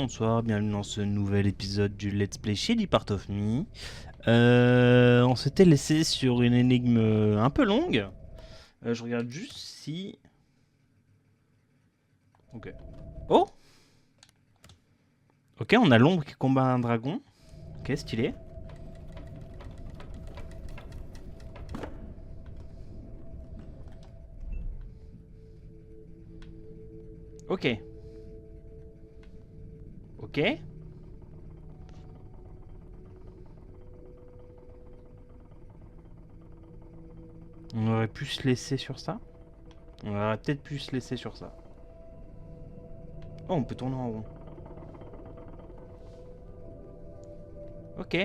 bonsoir, bienvenue dans ce nouvel épisode du Let's Play Shady Part of Me. On s'était laissé sur une énigme un peu longue. Je regarde juste si... Ok. Oh! Ok, on a l'ombre qui combat un dragon. Ok, stylé. Ok. Ok. On aurait pu se laisser sur ça. On aurait peut-être pu se laisser sur ça. Oh, on peut tourner en rond. Ok.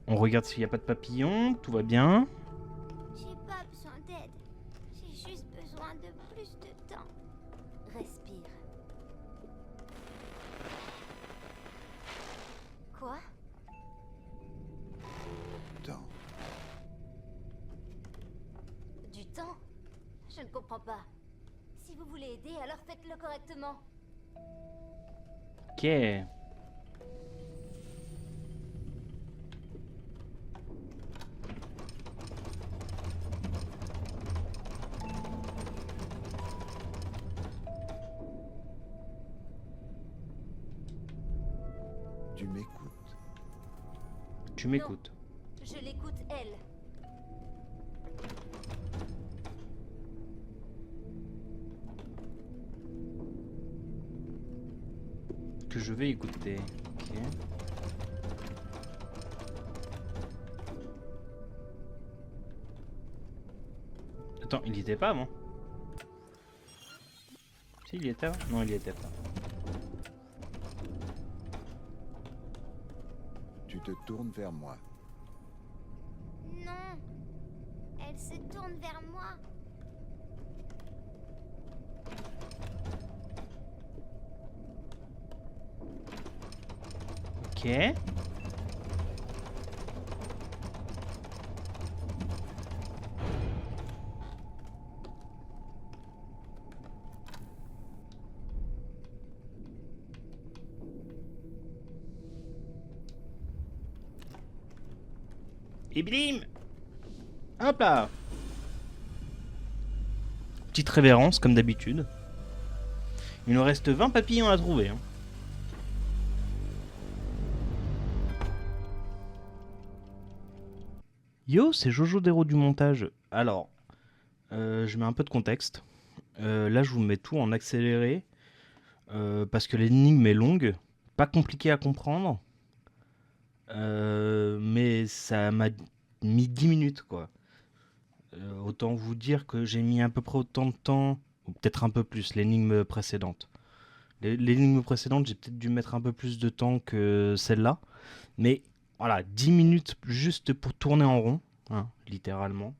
On regarde s'il n'y a pas de papillons, tout va bien. J'ai pas besoin d'aide. J'ai juste besoin de plus de temps. Respire. Quoi? Temps. Du temps? Je ne comprends pas. Si vous voulez aider, alors faites-le correctement. Ok. Tu m'écoutes. Tu m'écoutes. Je l'écoute, elle. Que je vais écouter. Ok. Attends, il y était pas avant? Si, il y était avant? Non, il y était pas. Tu te tournes vers moi. Non. Elle se tourne vers moi. Ok. Et blim! Hop là! Petite révérence, comme d'habitude. Il nous reste 20 papillons à trouver. Hein. Yo, c'est Jojo Dero du montage. Alors, je mets un peu de contexte. Là, je vous mets tout en accéléré. Parce que l'énigme est longue. Pas compliqué à comprendre. Mais ça m'a mis 10 minutes, quoi. Autant vous dire que j'ai mis à peu près autant de temps, ou peut-être un peu plus, l'énigme précédente. L'énigme précédente, j'ai peut-être dû mettre un peu plus de temps que celle-là. Mais voilà, 10 minutes juste pour tourner en rond, hein, littéralement.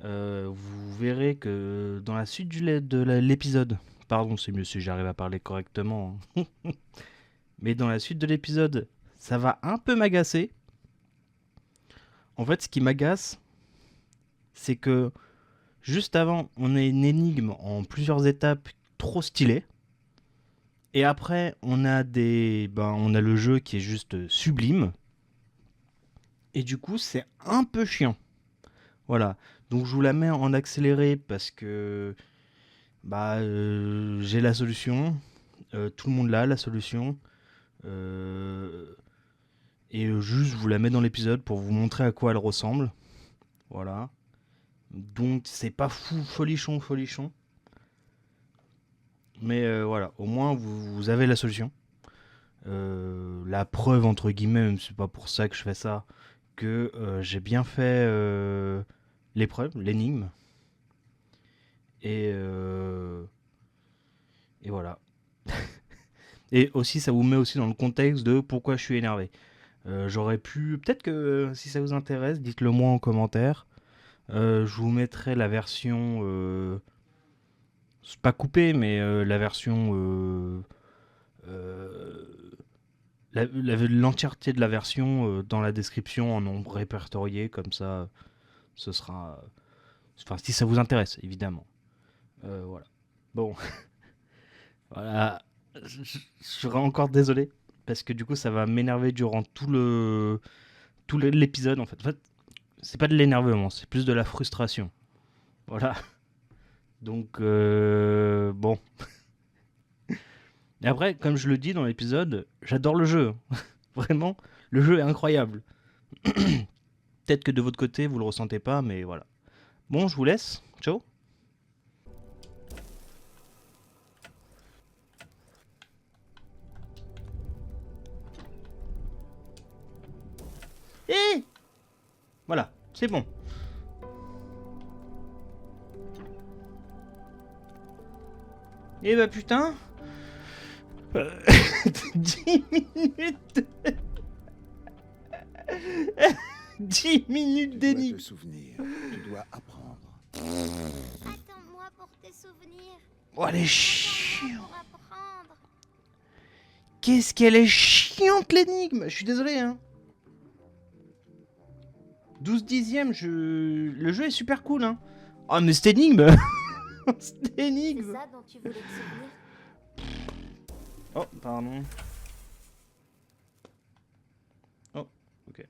Vous verrez que dans la suite de l'épisode, pardon, c'est mieux si j'arrive à parler correctement, hein. Mais dans la suite de l'épisode, ça va un peu m'agacer. En fait, ce qui m'agace, c'est que juste avant, on a une énigme en plusieurs étapes trop stylée. Et après, on a on a le jeu qui est juste sublime. Et du coup, c'est un peu chiant. Voilà. Donc, je vous la mets en accéléré parce que j'ai la solution. Tout le monde l'a, la solution. Juste, je vous la mets dans l'épisode pour vous montrer à quoi elle ressemble. Voilà. Donc, c'est pas folichon. Mais voilà, au moins vous avez la solution. La preuve, entre guillemets, même si c'est pas pour ça que je fais ça, que j'ai bien fait l'épreuve, l'énigme. Et, euh, et voilà. Et aussi, ça vous met aussi dans le contexte de pourquoi je suis énervé. J'aurais pu, peut-être que si ça vous intéresse, dites-le moi en commentaire. Je vous mettrai la version, c'est pas coupée, mais la version, euh, l'entièreté de la version dans la description en nombre répertorié, comme ça, ce sera, enfin si ça vous intéresse, évidemment. Voilà. Bon, voilà. Je serai encore désolé parce que du coup, ça va m'énerver durant l'épisode en fait. En fait, c'est pas de l'énervement, c'est plus de la frustration. Voilà. Donc, bon. Et après, comme je le dis dans l'épisode, j'adore le jeu. Vraiment, le jeu est incroyable. Peut-être que de votre côté, vous le ressentez pas, mais voilà. Bon, je vous laisse. Ciao. Et voilà, c'est bon. Et bah putain. Euh, 10 minutes. 10 minutes Tu dois te d'énigme. souvenir. Tu dois apprendre. Attends-moi pour tes souvenirs. Oh, elle est Attends-moi chiante. pour apprendre. Qu'est-ce qu'elle est chiante l'énigme. Je suis désolé, hein. 12 dixièmes, le jeu est super cool, hein. Oh, mais cette énigme. Cette C'est énigme. ça dont tu voulais te souvenir? Oh, pardon. Oh, ok.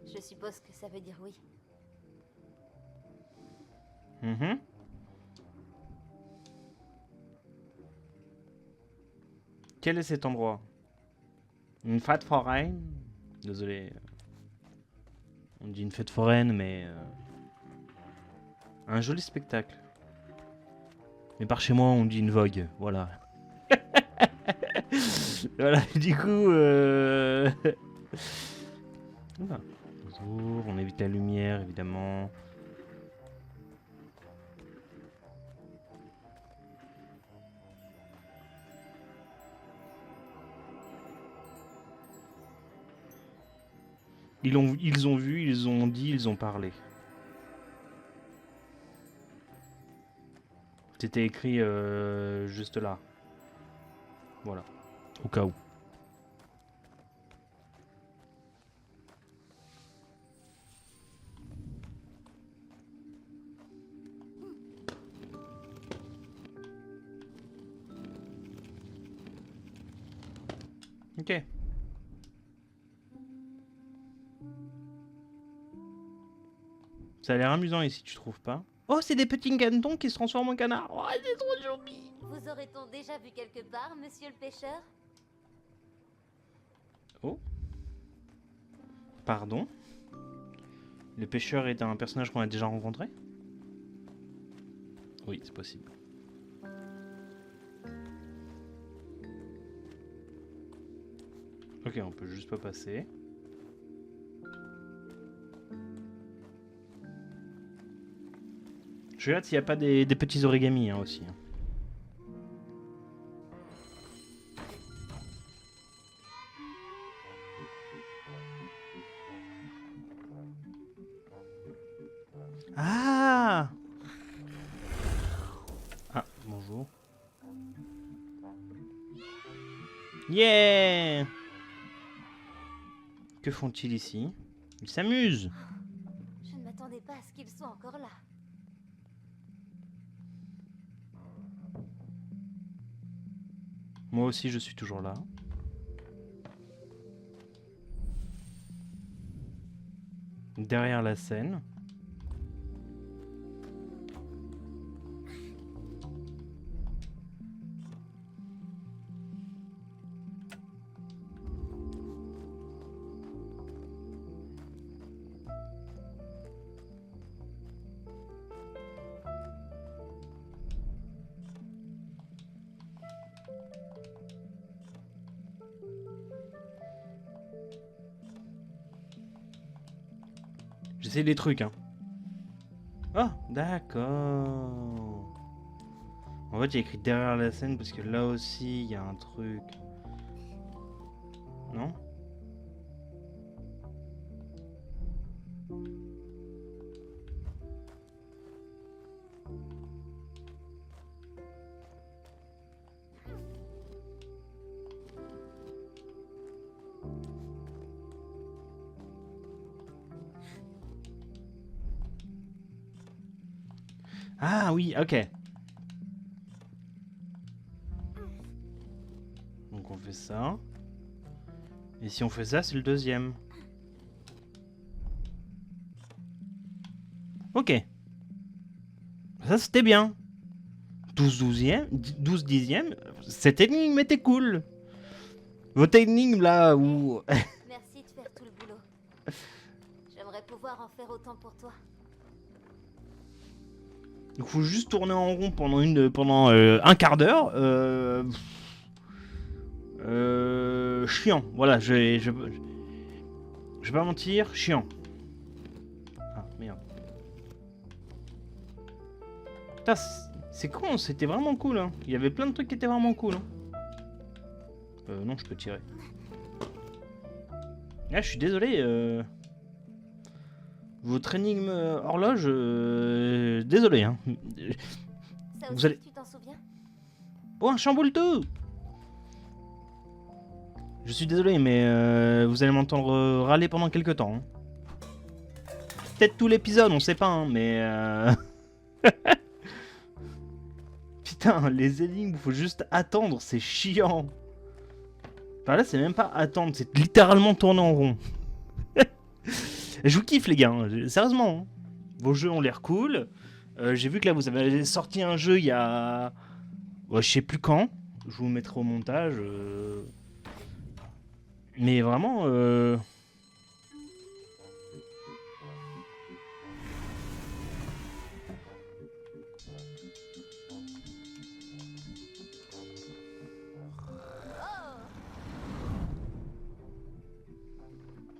Je suppose que ça veut dire oui. Mhm. Quel est cet endroit? Une fête foraine? Désolé. On dit une fête foraine, mais... un joli spectacle. Mais par chez moi, on dit une vogue. Voilà. Voilà, du coup... Voilà. Bonjour, on évite la lumière, évidemment. Ils ont vu, ils ont dit, ils ont parlé. C'était écrit juste là. Voilà. Au cas où. Ok. Ça a l'air amusant ici, tu trouves pas? Oh, c'est des petits canetons qui se transforment en canards. Oh, c'est trop joli. Vous aurait-on déjà vu quelque part, monsieur le pêcheur? Oh. Pardon. Le pêcheur est un personnage qu'on a déjà rencontré? Oui, c'est possible. Ok, on peut juste pas passer. Je regarde s'il n'y a pas des petits origamis hein, aussi. Ah! Ah, bonjour. Yeah! Que font-ils ici? Ils s'amusent. Je ne m'attendais pas à ce qu'ils soient encore là. Moi aussi, je suis toujours là. Derrière la scène. J'essaie des trucs, hein. Oh, d'accord. En fait, il y a écrit derrière la scène parce que là aussi, il y a un truc. Non? Ah oui, ok. Donc on fait ça. Et si on fait ça, c'est le deuxième. Ok. Ça, c'était bien. 12 douzième, 12 dixième. Cette énigme était cool. Votre énigme là où... Merci de faire tout le boulot. J'aimerais pouvoir en faire autant pour toi. Il faut juste tourner en rond pendant un quart d'heure. Chiant. Voilà, je vais pas mentir, chiant. Ah merde. Putain, c'est con, c'était vraiment cool. Hein. Il y avait plein de trucs qui étaient vraiment cool. Hein. Non, je peux tirer. Ah, je suis désolé. Votre énigme horloge, désolé. Hein. Ça Vous aussi, allez... tu t'en souviens? Oh, un chamboule tout. Je suis désolé, mais vous allez m'entendre râler pendant quelques temps. Hein. Peut-être tout l'épisode, on sait pas, hein, mais... Putain, les énigmes, faut juste attendre, c'est chiant. Enfin là, c'est même pas attendre, c'est littéralement tourner en rond. Je vous kiffe, les gars, hein, sérieusement. Hein. Vos jeux ont l'air cool. J'ai vu que là, vous avez sorti un jeu il y a... Ouais, je sais plus quand. Je vous mettrai au montage. Mais vraiment...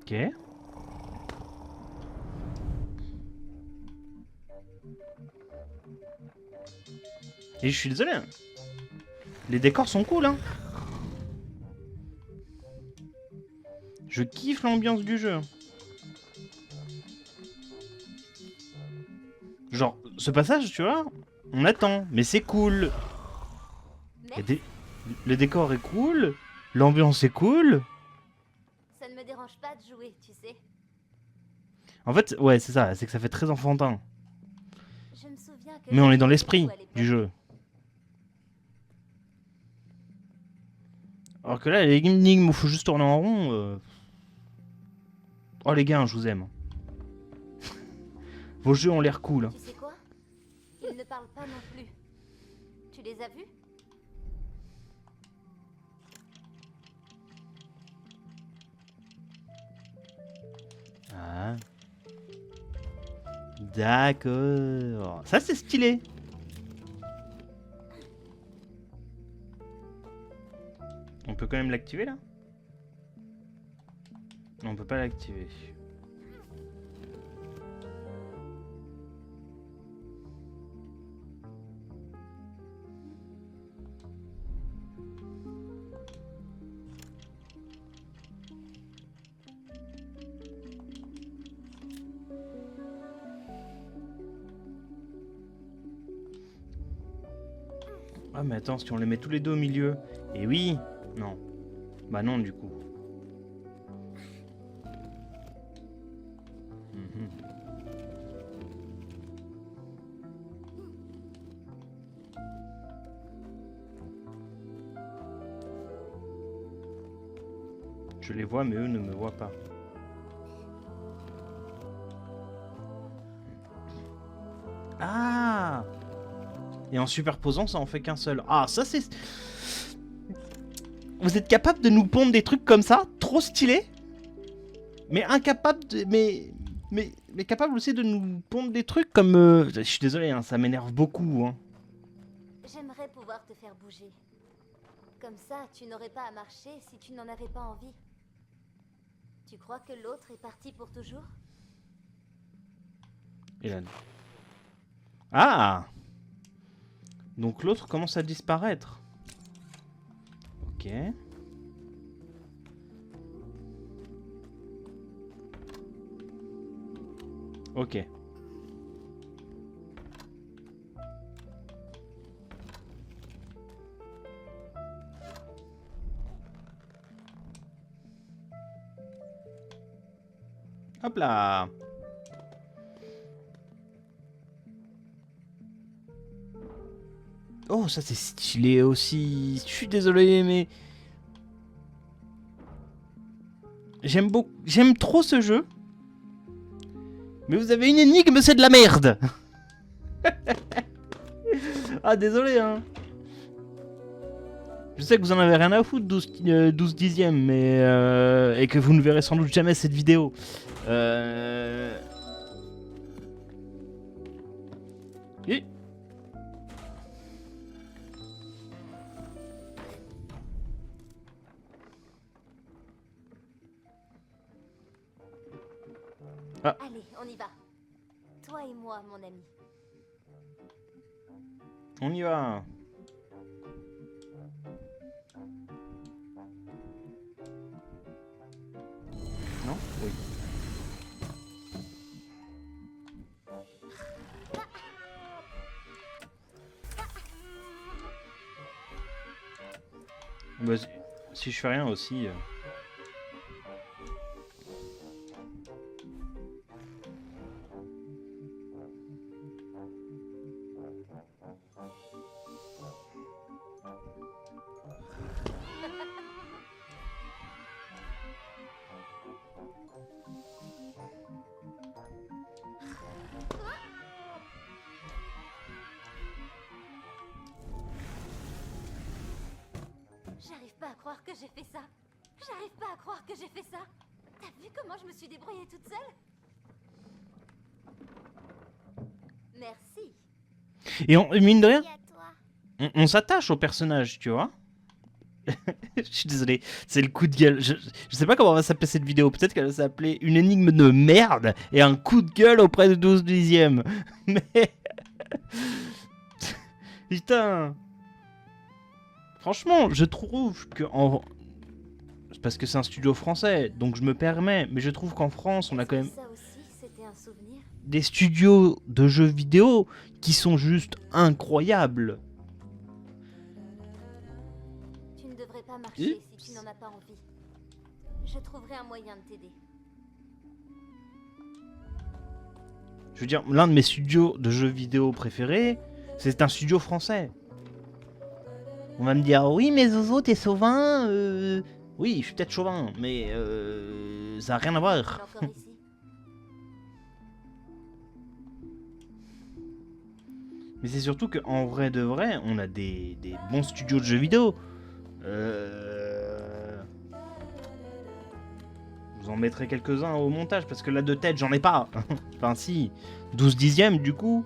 Ok. Et je suis désolé. Hein. Les décors sont cool, hein. Je kiffe l'ambiance du jeu. Genre, ce passage, tu vois, on attend, mais c'est cool. Mais Le décor est cool, l'ambiance est cool. ça ne me dérange pas de jouer, tu sais. En fait, ouais, c'est ça, c'est que ça fait très enfantin. Je me souviens que Mais on est dans j'aimais l'esprit beaucoup à l'époque. du jeu. Alors que là, les énigmes où il faut juste tourner en rond. Oh les gars, je vous aime. Vos jeux ont l'air cool. Hein. Tu sais quoi? Ils ne parlent pas non plus. Tu les as vus? Ah. D'accord. Ça, c'est stylé. On peut quand même l'activer là? Non, on peut pas l'activer. Ah mais attends, si on les met tous les deux au milieu. Et oui. Non. Bah non du coup. Mhm. Je les vois mais eux ne me voient pas. Ah. Et en superposant ça en fait qu'un seul. Ah ça c'est... Vous êtes capable de nous pondre des trucs comme ça? Trop stylé. Mais incapable de... Mais capable aussi de nous pondre des trucs comme... Je suis désolé, hein, ça m'énerve beaucoup. Hein. J'aimerais pouvoir te faire bouger. Comme ça, tu n'aurais pas à marcher si tu n'en avais pas envie. Tu crois que l'autre est parti pour toujours? Et là... Ah. Donc l'autre commence à disparaître. Ok. Ok. Hop là. Oh, ça c'est stylé aussi. Je suis désolé, mais... J'aime trop ce jeu. Mais vous avez une énigme, c'est de la merde. Ah, désolé, hein. Je sais que vous en avez rien à foutre, 12 dixièmes, mais... et que vous ne verrez sans doute jamais cette vidéo. Et... Allez, on y va. Toi et moi, mon ami. On y va. Non? Oui. Bah, si je fais rien aussi... J'arrive pas à croire que j'ai fait ça. J'arrive pas à croire que j'ai fait ça. T'as vu comment je me suis débrouillée toute seule? Merci. Et mine de rien, Et à toi. on s'attache au personnage, tu vois. Je suis désolé, c'est le coup de gueule. Je sais pas comment va s'appeler cette vidéo. Peut-être qu'elle va s'appeler une énigme de merde et un coup de gueule auprès de 12 dixièmes. Mais... Putain. Franchement, je trouve que... Parce que c'est un studio français, donc je me permets. Mais je trouve qu'en France, on a quand même Ça aussi, c'était un souvenir. des studios de jeux vidéo qui sont juste incroyables. Tu ne devrais pas marcher si tu n'en as pas envie. Je trouverai un moyen de t'aider. Je veux dire, l'un de mes studios de jeux vidéo préférés, c'est un studio français. On va me dire, oui mais Zozo, t'es chauvin. Oui, je suis peut-être chauvin, mais ça n'a rien à voir. Encore ici. Mais c'est surtout qu'en vrai de vrai, on a des bons studios de jeux vidéo. Je vous en mettrai quelques-uns au montage, parce que là de tête, j'en ai pas. Enfin si, 12 dixièmes du coup.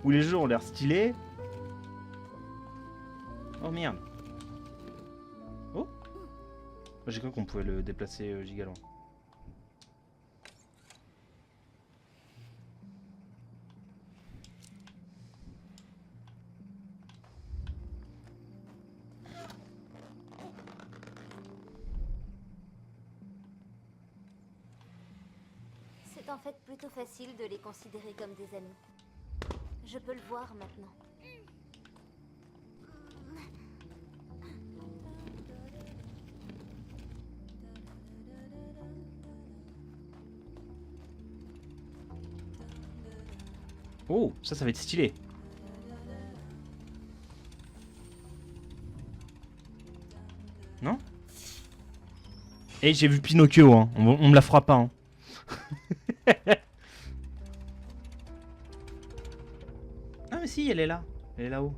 Où les jeux ont l'air stylés. Oh merde. Oh, j'ai cru qu'on pouvait le déplacer giga loin. C'est en fait plutôt facile de les considérer comme des amis. Je peux le voir maintenant. Oh, ça va être stylé. Non? Et j'ai vu Pinocchio, hein. On me la fera pas, hein. Ah mais si, elle est là. Elle est là-haut.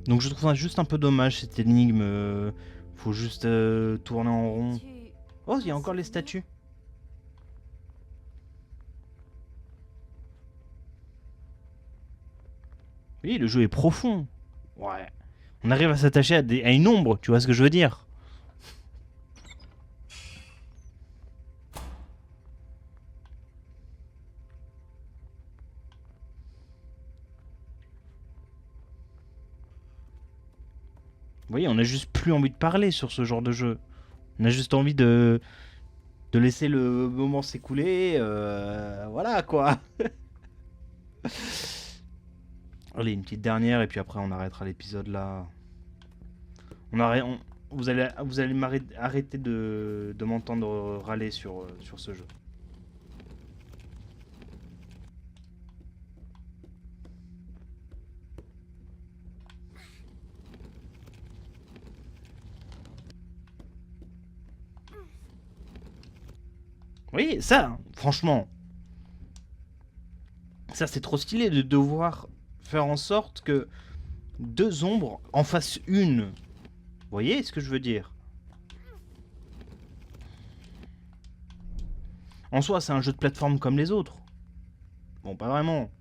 Donc je trouve ça juste un peu dommage cette énigme. Faut juste tourner en rond. Oh, il y a encore les statues. Oui, le jeu est profond. Ouais. On arrive à s'attacher à une ombre, tu vois ce que je veux dire? Vous voyez, on a juste plus envie de parler sur ce genre de jeu. On a juste envie de laisser le moment s'écouler. Voilà quoi. Allez, une petite dernière et puis après on arrêtera l'épisode là. Vous allez arrêter de m'entendre râler sur ce jeu. Oui, ça, franchement, ça c'est trop stylé de devoir faire en sorte que deux ombres en fassent une. Vous voyez ce que je veux dire? En soi, c'est un jeu de plateforme comme les autres. Bon, pas vraiment.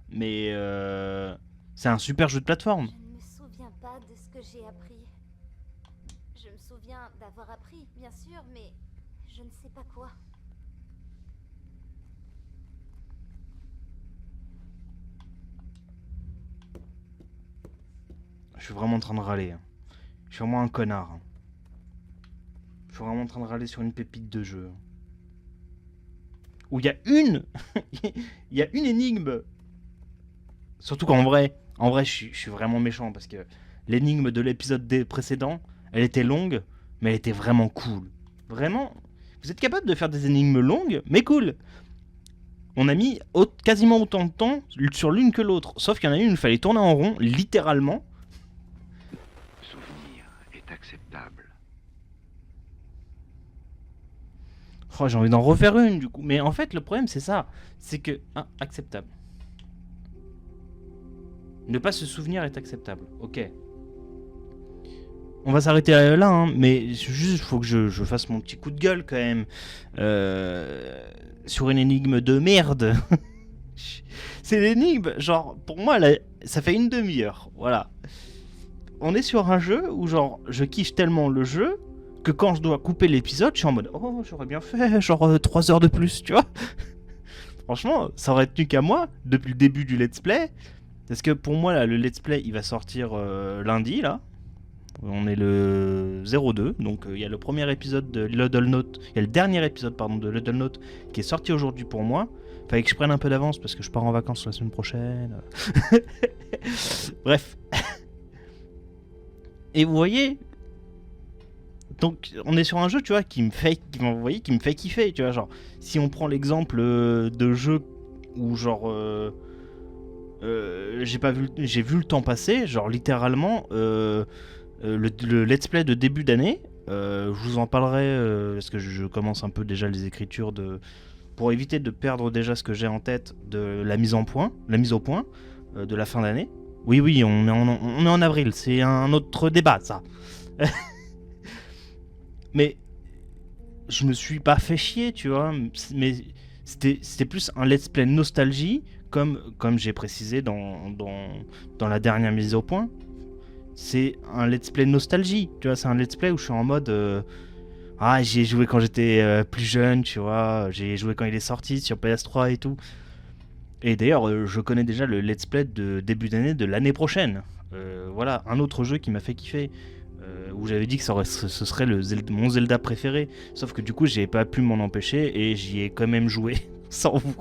Mais c'est un super jeu de plateforme. Je ne me souviens pas de ce que j'ai appris. Je me souviens d'avoir appris, bien sûr, mais je ne sais pas quoi. Je suis vraiment en train de râler. Je suis vraiment un connard. Je suis vraiment en train de râler sur une pépite de jeu. Où il y a une... Il y a une énigme. Surtout qu'en vrai, je suis vraiment méchant parce que l'énigme de l'épisode précédent, elle était longue, mais elle était vraiment cool. Vraiment, vous êtes capable de faire des énigmes longues, mais cool. On a mis quasiment autant de temps sur l'une que l'autre. Sauf qu'il y en a une où il fallait tourner en rond, littéralement. Souvenir est acceptable. Oh, j'ai envie d'en refaire une du coup. Mais en fait, le problème, c'est ça. C'est que... Ah, acceptable. Ne pas se souvenir est acceptable. Ok. On va s'arrêter là, hein, mais juste, faut que je fasse mon petit coup de gueule quand même. Sur une énigme de merde. C'est l'énigme, genre, pour moi, là, ça fait une demi-heure. Voilà. On est sur un jeu où, genre, je kiffe tellement le jeu que quand je dois couper l'épisode, je suis en mode oh, j'aurais bien fait, genre 3 heures de plus, tu vois. Franchement, ça aurait tenu qu'à moi, depuis le début du let's play. Parce que pour moi, là, le let's play, il va sortir lundi, là. On est le 02, donc il y a le premier épisode de Ludle Note, il y a le dernier épisode pardon de Ludle Note qui est sorti aujourd'hui pour moi. Fallait que je prenne un peu d'avance parce que je pars en vacances la semaine prochaine. Bref. Et vous voyez, donc on est sur un jeu, tu vois, qui me fait kiffer, tu vois, genre si on prend l'exemple de jeux où genre j'ai vu le temps passer, genre littéralement le let's play de début d'année, je vous en parlerai parce que je commence un peu déjà les écritures pour éviter de perdre déjà ce que j'ai en tête de la mise au point de la fin d'année. Oui, on est en avril, c'est un autre débat ça. Mais je me suis pas fait chier, tu vois, mais c'était plus un let's play nostalgie, comme j'ai précisé dans la dernière mise au point. C'est un let's play nostalgie, tu vois, c'est un let's play où je suis en mode j'y ai joué quand j'étais plus jeune, tu vois, j'ai joué quand il est sorti sur PS3 et tout. Et d'ailleurs, je connais déjà le let's play de début d'année de l'année prochaine. Voilà, un autre jeu qui m'a fait kiffer, où j'avais dit que ce serait mon Zelda préféré, sauf que du coup, j'ai pas pu m'en empêcher et j'y ai quand même joué sans vous.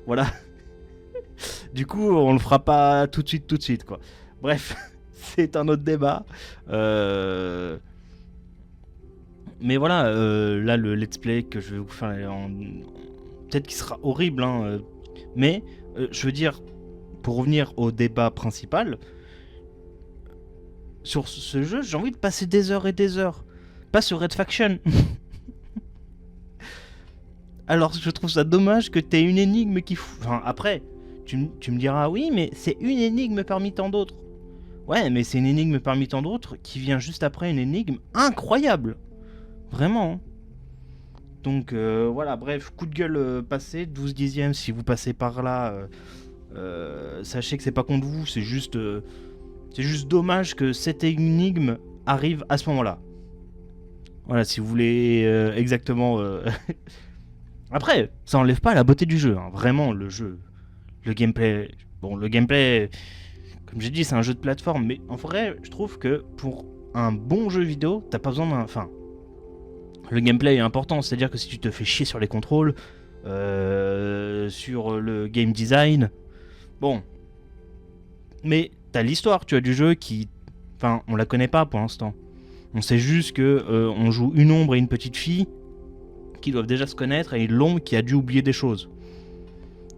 Voilà. Du coup, on le fera pas tout de suite, quoi. Bref. C'est un autre débat. Mais voilà, là, le let's play que je vais vous faire, peut-être qu'il sera horrible, hein, mais je veux dire, pour revenir au débat principal, sur ce jeu, j'ai envie de passer des heures et des heures. Pas sur Red Faction. Alors, je trouve ça dommage que t'aies une énigme qui... Enfin, après, tu me diras, oui, mais c'est une énigme parmi tant d'autres. Ouais, mais c'est une énigme parmi tant d'autres qui vient juste après une énigme incroyable. Vraiment. Donc voilà, bref, coup de gueule passé, 12 dixièmes si vous passez par là. Sachez que c'est pas contre vous, c'est juste dommage que cette énigme arrive à ce moment-là. Voilà, si vous voulez exactement... Après, ça enlève pas la beauté du jeu, hein. Vraiment, le jeu, le gameplay... Bon, le gameplay... Comme j'ai dit, c'est un jeu de plateforme, mais en vrai, je trouve que pour un bon jeu vidéo, t'as pas besoin d'un... Enfin, le gameplay est important, c'est-à-dire que si tu te fais chier sur les contrôles, sur le game design, bon. Mais t'as l'histoire, tu as du jeu qui... Enfin, on la connaît pas pour l'instant. On sait juste que on joue une ombre et une petite fille qui doivent déjà se connaître et l'ombre qui a dû oublier des choses.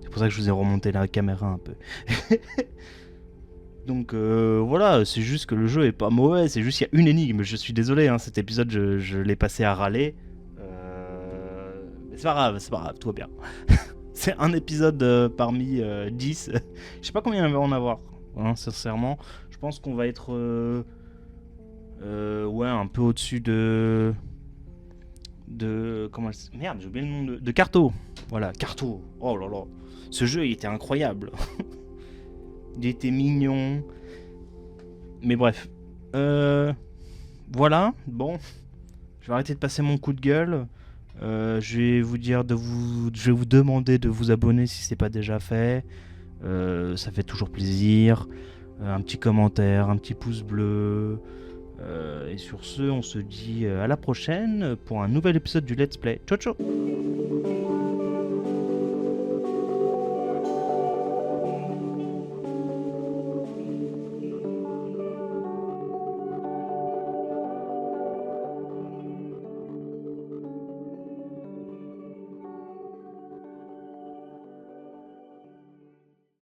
C'est pour ça que je vous ai remonté la caméra un peu. Donc voilà, c'est juste que le jeu est pas mauvais, c'est juste qu'il y a une énigme. Je suis désolé, hein, cet épisode je l'ai passé à râler. C'est pas grave, tout va bien. C'est un épisode parmi 10. Je sais pas combien il va en avoir, hein, sincèrement. Je pense qu'on va être ouais, un peu au-dessus de comment merde, j'ai oublié le nom de Carto. Voilà, Carto. Oh là là. Ce jeu, il était incroyable. Il était mignon. Mais bref. Voilà, bon. Je vais arrêter de passer mon coup de gueule. Je vais je vais vous demander de vous abonner si c'est pas déjà fait. Ça fait toujours plaisir. Un petit commentaire, un petit pouce bleu. Et sur ce, on se dit à la prochaine pour un nouvel épisode du Let's Play. Ciao ciao.